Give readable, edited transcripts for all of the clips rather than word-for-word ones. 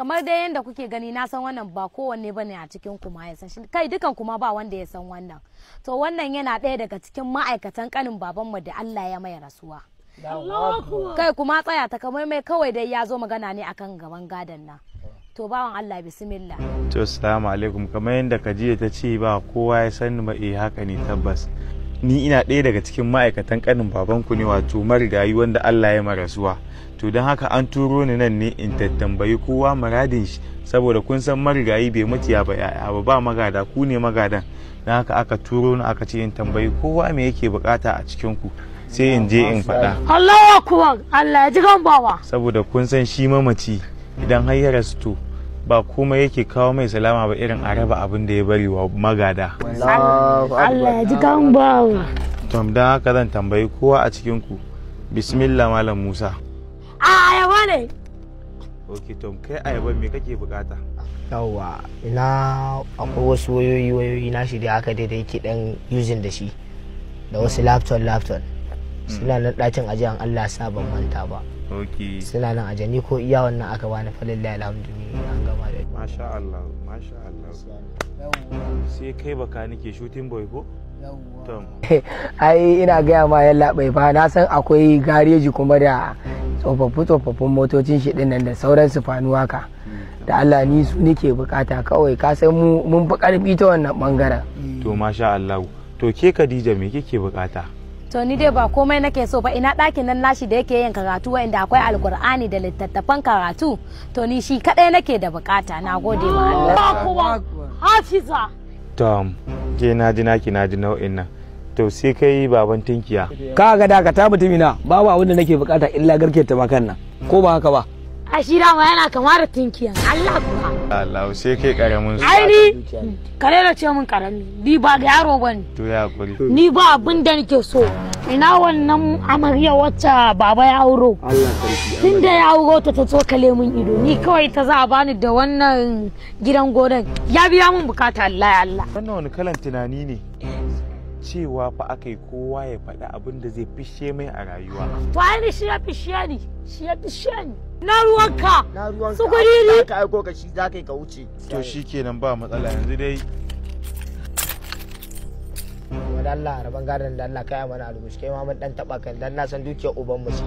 kamar dai yanda kuke gani na san wannan ba kowanne bane a cikin kuma ya san shi, kai dukan kuma ba wanda ya san wannan. To wannan yana ɗaya daga cikin ma'aikatan kanin babanmu da Allah ya mai rasuwa. Kai kuma tsaya ta kamar mai kawai dai ya zo magana ne akan gaban gadon nan. To bawan Allah bismillah. To assalamu alaikum, kamar yadda Kajiya ta ce ba kowa ya san ba, haka ne tabbas. Ni ina ɗaya daga cikin ma'aikatan kanin babanku ne, wato marigayi wanda Allah ya marasuwa. To don haka an turo ni nan ne in tattambayi kowa muradin shi, saboda kun san marigayi bai mutu ya ba yaya ba magada, ku ne magadan. Don haka aka turo ni aka ce in tambayi kowa me yake bukata a cikin ku, sai in je in faɗa. Allahu akbar, Allah ya ji gan baba. Saboda kun san shi mamaci idan har ya rasu to ba komai yake kawo mai salama ba irin a raba abin da ya bari wa magada. Allah ya ji gan baba. Tom, don haka zan tambayi kowa a cikin ku. Bismillah Malam Musa. Ayaba ne. Ok Tom, kai ayaba me kake bukata? Yawwa, ina akwai wasu wayoyi na shi da haka da yake dan using da shi, da wasu laptop suna nan ɗakin ajiyan Allah sa ban manta ba. Ok. Suna nan aje ni ko iya wannan aka bani falillahi alhamdulillah an gama da. Masha Allah, masha Allah. Sai kai baka nake shooting boy ko? Tom. Ai ina gaya ma yalla bai fa, na san akwai gareji kuma da tsofaffin motocin shi din nan da sauran su fanuwa ka. Da Allah ni su nake bukata kawai, ka san mu mun fi karfi ta wannan bangaren. To masha Allah. To ke Khadija me kike bukata? To ni dai ba komai nake so ba, ina ɗakin nan nashi da yake yin karatu wanda akwai alkur'ani da littattafan karatu, to ni shi kadai nake da bukata. Na gode ma Allah. Hafiza. Tom, ke na ji naki na ji nau'in nan. To sai kai baban tinkiya. Ka ga dakata mutumina, babu abin da nake bukata illa garke ta bakan nan. Ko ba haka ba? A shi dama yana kama da tinkiya. Allah kuwa. Allah, sai kai karamin su. Ai ni kare da ce min karami, ni ba da yaro bane. To ya hakuri. Ni ba abin da nake so. Ina wannan amarya wacce baba ya auro. Allah sarki. Tun da ya auro ta tsokale min ido, ni kawai ta za a bani da wannan gidan gonan. Ya biya min bukata, Allah ya Allah. Wannan wani kalan tunani ne? Cewa fa aka yi kowa ya faɗi abin da zai fishe mai a rayuwa. To ai shi ya fishe ni, shi ya fishe ni. Na ruwanka. Na ruwanka. Su guri ni. Ka aiko ka shi za ka wuce. To shikenan ba matsala, yanzu dai da Allah raban gadon da Allah kai mana albushi, kai ma mun dan taba kan dan na san dukiyar uban mu ce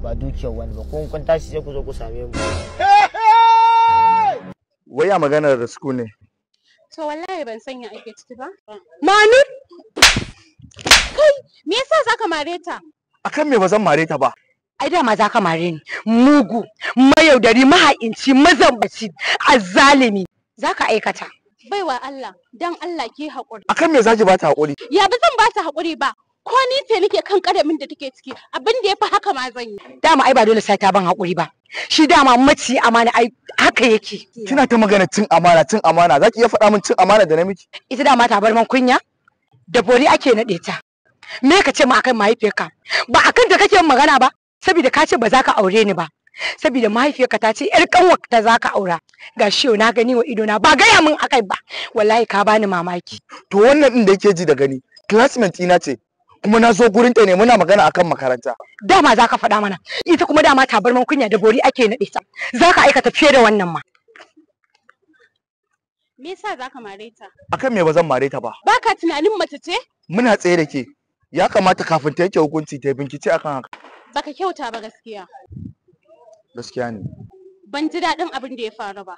ba dukiyar wani ba, kun tashi sai ku zo ku same mu. Wai a maganar da su ne. To wallahi ban sanya ake ciki ba. Manu! Kai, me yasa zaka mare ta? Akan me ba zan mare ta ba? Ai dama zaka mare ni. Mugu, mayaudari, maha'inci, mazambaci, azzalimi. Zaka aikata. Baiwa Allah, dan Allah ki haƙuri. Akan me zaki ba ta haƙuri? Ya ba zan ba ta haƙuri ba. Ko ni ce nake kan kadamin da take ciki, abin da yafi haka ma zan yi. Dama ai ba dole sai ta ban haƙuri ba. Shi dama maci amana ai haka yake. Kina ta magana cin amana, zaki iya faɗa min cin amana da namiji? Ita dama ta bar man kunya, da bori ake naɗe ta. Me ka ce ma akan mahaifiyarka? Ba akan da kake magana ba, saboda ka ce ba za ka aure ni ba. Saboda mahaifiyarka ta ce yar kanwarta za ka aura. Ga shi na gani wa idona ba gaya min akai ba. Wallahi ka bani mamaki. To wannan din da yake ji da gani, classmate ina ce. Kuma na zo gurin ta ne muna magana akan makaranta. Dama za ka faɗa mana. Ita kuma dama ta bar man kunya da bori ake naɗe ta. Za ka aikata fiye da wannan ma. Me yasa za ka mare ta? Akan me ba zan mare ta ba? Baka tunanin mace ce? Muna tsaye da ke. Ya kamata kafin ta yanke hukunci ta bincike akan haka. Baka kyauta ba gaskiya. Gaskiya ne. Ban ji daɗin abin da ya faru ba.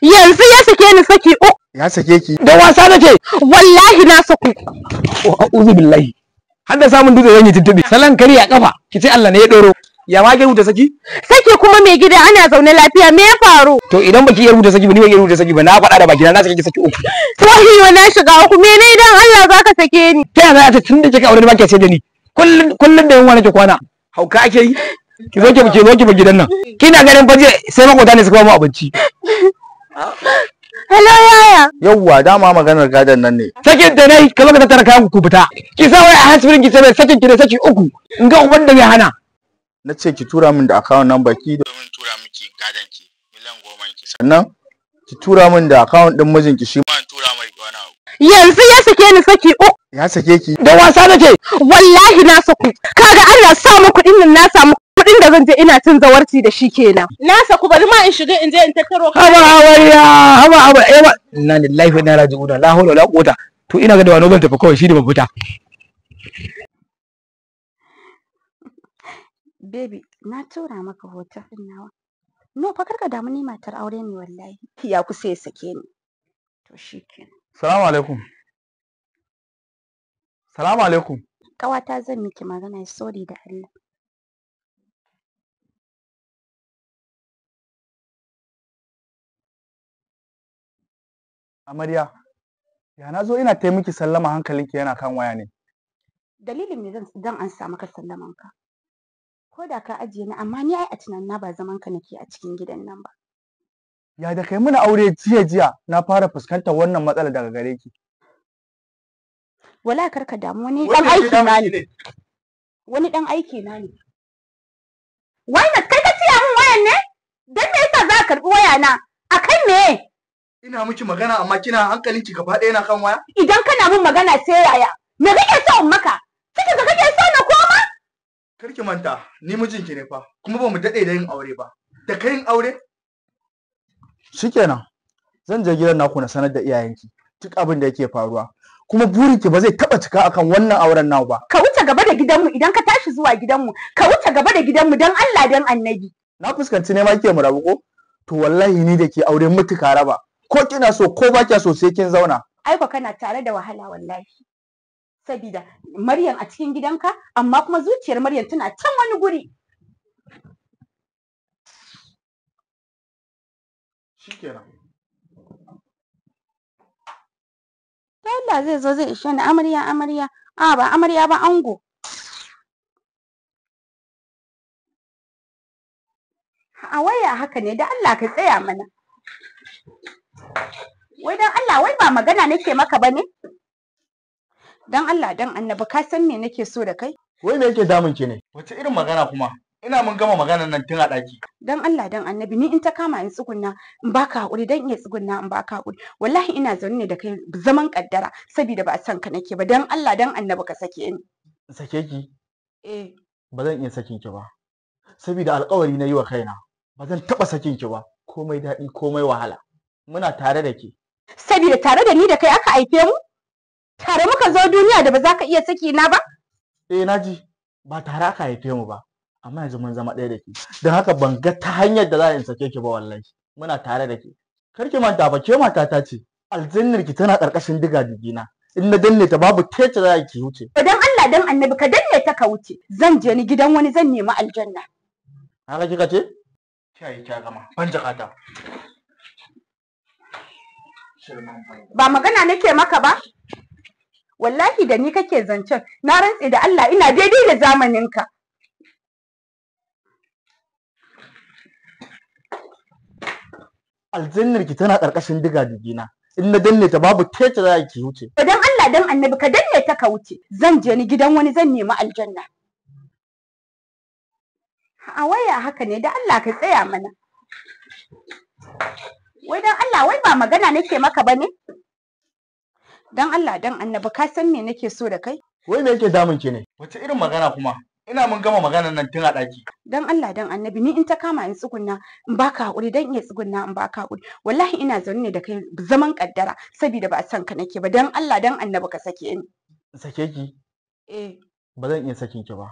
Yanzu ya sake ni saki Ya sake ki. Da wasa nake. wallahi na saku. A'udhu billahi. Har da samun dutse zan yi tuntubi. Salan kari a kafa. Ki ce Allah ne ya doro. Ya ma ke rubuta saki? Saki kuma mai gida ana zaune lafiya, me ya faru? To idan baki iya rubuta saki ba ni ban iya rubuta saki ba, na faɗa da baki na sake ki saki uku. Wahiyo na shiga uku, mene idan Allah zaka sake ni? Ta yana ta tunda kika aure ba ke ce da ni. Kullun da yanwa nake kwana. Hauka ake yi. Ki zo ki ba gidan nan. Kina ganin faje sai makota ne su kawo mu abinci. Hello yaya. Yawwa dama maganar gadon nan ne. Sakin da nayi ka zo ka tattara kayan ku fita. Ki sa wai a hasibirin ki sai sakin ki da saki uku. In ga uban da bai hana. Na ce ki tura min da account number ki domin tura miki gadon ki miliyan 10 ki. Sannan ki tura min da account din mijinki shi ma in tura mai wani abu. Yanzu ya sake ni saki uku. Ya sake ki. Da wasa nake. Wallahi na saku. Kaga Allah sa mu kuɗin nan na samu kuɗin da zan je ina cin zawarci da shi kenan. Na saku bari ma in shiga in je in tattaro ka. haba inna lillahi wa inna ilaihi raji'un la hawla wala quwwata to ina ga da wani zan tafi kawai shi da mafita. Baby, na tura maka hoton din nawa. No fa karka damu ni matar aure ne wallahi. Ya kusa ya sake ni. To shikenan. Salamu alaikum. Salamu alaikum. Kawata zan miki magana sorry da Allah. Amarya, ya na zo ina ta miki sallama hankalinki yana kan waya ne. Dalilin me zan ansa maka sallaman ka? Ko da ka ajiye ni amma ni ai a tunanin ba zaman ka nake a cikin gidan nan ba. Ya da kai muna aure jiya na fara fuskantar wannan matsala daga gare ki. Wala karka damu wani dan aiki na ne. Wani dan aiki na ne. Wai kai ka ciya min wayan ne? Dan me yasa za ka karbi waya na? Akan me? Ina miki magana amma kina hankalinki gaba ɗaya na kan waya? Idan kana min magana sai yaya? Me kake so in maka? Cikin ka kake so na koma? Kar ki manta, ni mijinki ne fa, kuma ba mu daɗe da yin aure ba. Da kai yin aure? Shikenan, zan je gidan naku na sanar da iyayenki duk abin da yake faruwa. Kuma burinki ba zai taɓa cika akan wannan auren nawa ba. Ka wuce gaba da gidanmu idan ka tashi zuwa gidanmu, ka wuce gaba da gidanmu don Allah don Annabi. Na fuskanci ne ma ke mu rabu ko? To wallahi ni da ke aure mutuka raba. Ko kina so ko ba kya so sai kin zauna. Ai ba kana tare da wahala wallahi. Sabida Maryam a cikin gidanka amma kuma zuciyar Maryam tana can wani guri. Shikenan. Ta Allah zai zo zai ishe ni amarya. A ba amarya ba ango. A waya haka ne da Allah ka tsaya mana. Wai dan Allah wai ba magana nake maka bane? Dan Allah dan Annabi ka san me nake so da kai? Wai me yake damun ki ne? Wace irin magana kuma? Ina mun gama maganar nan tun a ɗaki. Dan Allah dan Annabi ni in ta kama in tsugunna in baka hakuri dan iya tsugunna in baka hakuri. Wallahi ina zaune ne da kai zaman kaddara saboda ba san ka nake ba dan Allah dan Annabi ka sake ni. Sake ki? Eh. Ba zan iya sakin ki ba. Saboda alƙawari na yi wa kaina. Ba zan taɓa sakin ki ba. Komai daɗi komai wahala. Muna tare da ke. Saboda tare da ni da kai aka haife mu? Tare muka zo duniya da ba za ka iya saki na ba? Eh naji ba tare aka haife mu ba. Amma yanzu mun zama ɗaya da ke. Don haka ban ga ta hanyar da za in sake ki ba wallahi. Muna tare da ke. Kar ki manta ba ke matata ce. Aljannar ki tana ƙarƙashin diga digina. In na danne ta babu tece za ki wuce. Dan Allah dan Annabi ka danne ta ka wuce. Zan je ni gidan wani zan nemi aljanna. Haka kika ce? Kai kya gama. Ban jakata. Ba magana nake maka ba? Wallahi da ni kake zancen, na rantse da Allah ina daidai da zamaninka. Aljannar ki tana ƙarƙashin diga digina. In na danne ta babu tece za ki wuce. Dan Allah dan Annabi ka danne ta ka wuce. Zan je ni gidan wani zan nemi aljanna. A waya haka ne da Allah ka tsaya mana. Wai dan Allah wai ba magana nake maka bane? Dan Allah dan Annabi ka san me nake so da kai? Wai me yake damun ki ne? Wace irin magana kuma? Ina mun gama maganar nan tun a ɗaki. Dan Allah dan Annabi ni in ta kama in tsugunna in baka hakuri dan iya tsugunna in baka hakuri. Wallahi ina zaune ne da kai zaman kaddara saboda ba san ka nake ba. Dan Allah dan Annabi ka sake ni. Sake ki? Eh. Ba zan iya sakin ki ba.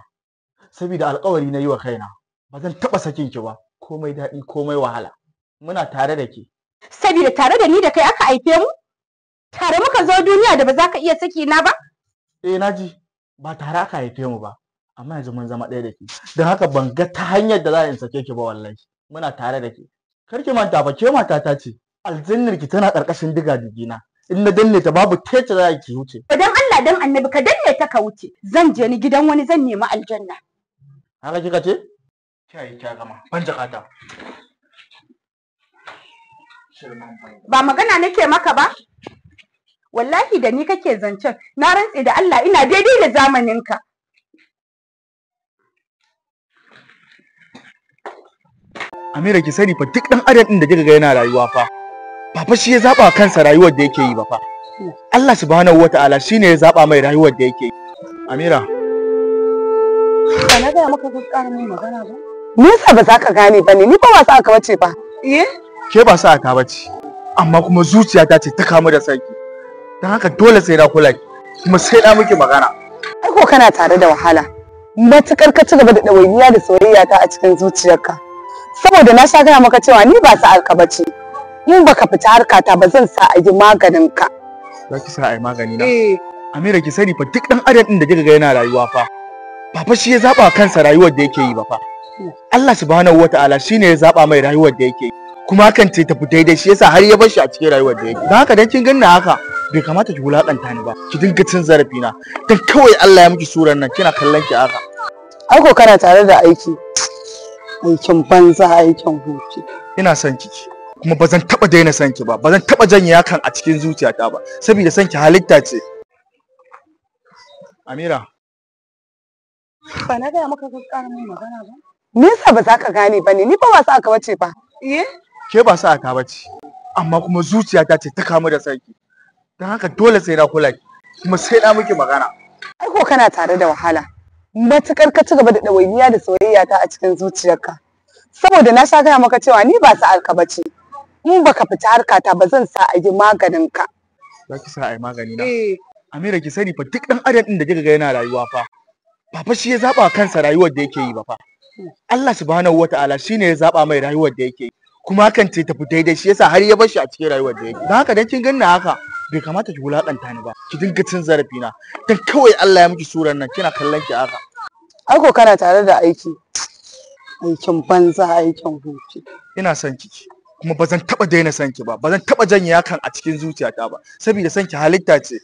Saboda alƙawari na yi wa kaina. Ba zan taɓa sakin ki ba. Komai daɗi komai wahala. Muna tare da ke. Saboda tare da ni da kai aka haife mu? Tare muka zo duniya da ba za ka iya saki na ba? Eh naji ba tare aka haife mu ba. Amma yanzu mun zama ɗaya da ke. Don haka ban ga ta hanyar da za in sake ki ba wallahi. Muna tare da ke. Kar ki manta ba ke matata ce. Aljannar ki tana ƙarƙashin diga digina. In na danne ta babu tece za ki wuce. Dan Allah dan Annabi ka danne ta ka wuce. Zan je ni gidan wani zan nemi aljanna. Haka kika ce? Kai kya gama. Ban jakata. Ba magana nake maka ba? Wallahi da ni kake zancen, na rantse da Allah ina daidai da zamaninka. Amira ki sani fa duk ɗan adam ɗin da kika ga yana rayuwa fa ba fa shi ya zaba kansa rayuwar da yake yi ba fa. Allah subhanahu wata'ala shine ya zaba mai rayuwar da yake yi. Amira. Ba na ga maka ka ƙara min magana ba. Me yasa ba za ka gane ba ne? Ni ba sa aka bace ba. Ke ba sa aka bace. Amma kuma zuciyata ce ta kamu da sanki. Don haka dole sai na kula ki. Kuma sai na miki magana. Ai ko kana tare da wahala. Matukar ka ci gaba da ɗawainiya da soyayya ta a cikin zuciyarka. Saboda na sha gaya maka cewa ni ba sa aka bace. In baka fita harkata ba zan sa a yi maganin ka. Za ki sa a yi magani na? Amira ki sani fa duk ɗan adam ɗin da kika ga yana rayuwa fa. Ba fa shi ya zaɓa kansa rayuwar da yake yi ba fa. Allah subhanahu wata'ala shine ya zaɓa mai rayuwar da yake yi. Kuma hakan ce tafi daidai shi yasa har ya bar shi a cikin rayuwar da yake. Don haka dan kin ganna haka bai kamata ki wulakanta ni ba. Ki dinga cin zarafi na. Dan kawai Allah ya miki surar nan kina kallon ki haka. Ai ko kana tare da aiki. Aikin banza aikin hutu. Ina son ki. Kuma ba zan taɓa daina son ki ba. Ba zan taɓa janye hakan a cikin zuciyata ba. Saboda son ki halitta ce. Amira. Ba na gaya maka ka ƙara min magana ba. Me yasa ba za ka gane ba ne? Ni ba sa aka bace ba. Ke ba sa aka bace. Amma kuma zuciyata ce ta kamu da sanki. Don haka dole sai na kula ki. Kuma sai na miki magana. Ai ko kana tare da wahala. Matukar ka ci gaba da ɗawainiya da soyayya ta a cikin zuciyarka. Saboda na sha gaya maka cewa ni ba sa aka bace. In baka fita harkata ba zan sa a yi maganin ka. Za ki sa a yi magani na? Amira ki sani fa duk ɗan adam ɗin da kika ga yana rayuwa fa. Ba fa shi ya zaɓa kansa rayuwar da yake yi ba fa. Allah subhanahu wata'ala shine ya zaɓa mai rayuwar da yake yi. Kuma hakan ce tafi daidai shi yasa har ya bar shi a cikin rayuwar da yake. Don haka dan kin ganna haka bai kamata ki wulakanta ni ba. Ki dinga cin zarafi na. Dan kawai Allah ya miki surar nan kina kallon ki haka. Ai ko kana tare da aiki. Aikin banza aikin hutu. Ina son ki. Kuma ba zan taɓa daina son ki ba. Ba zan taɓa janye hakan a cikin zuciyata ba. Saboda son ki halitta ce.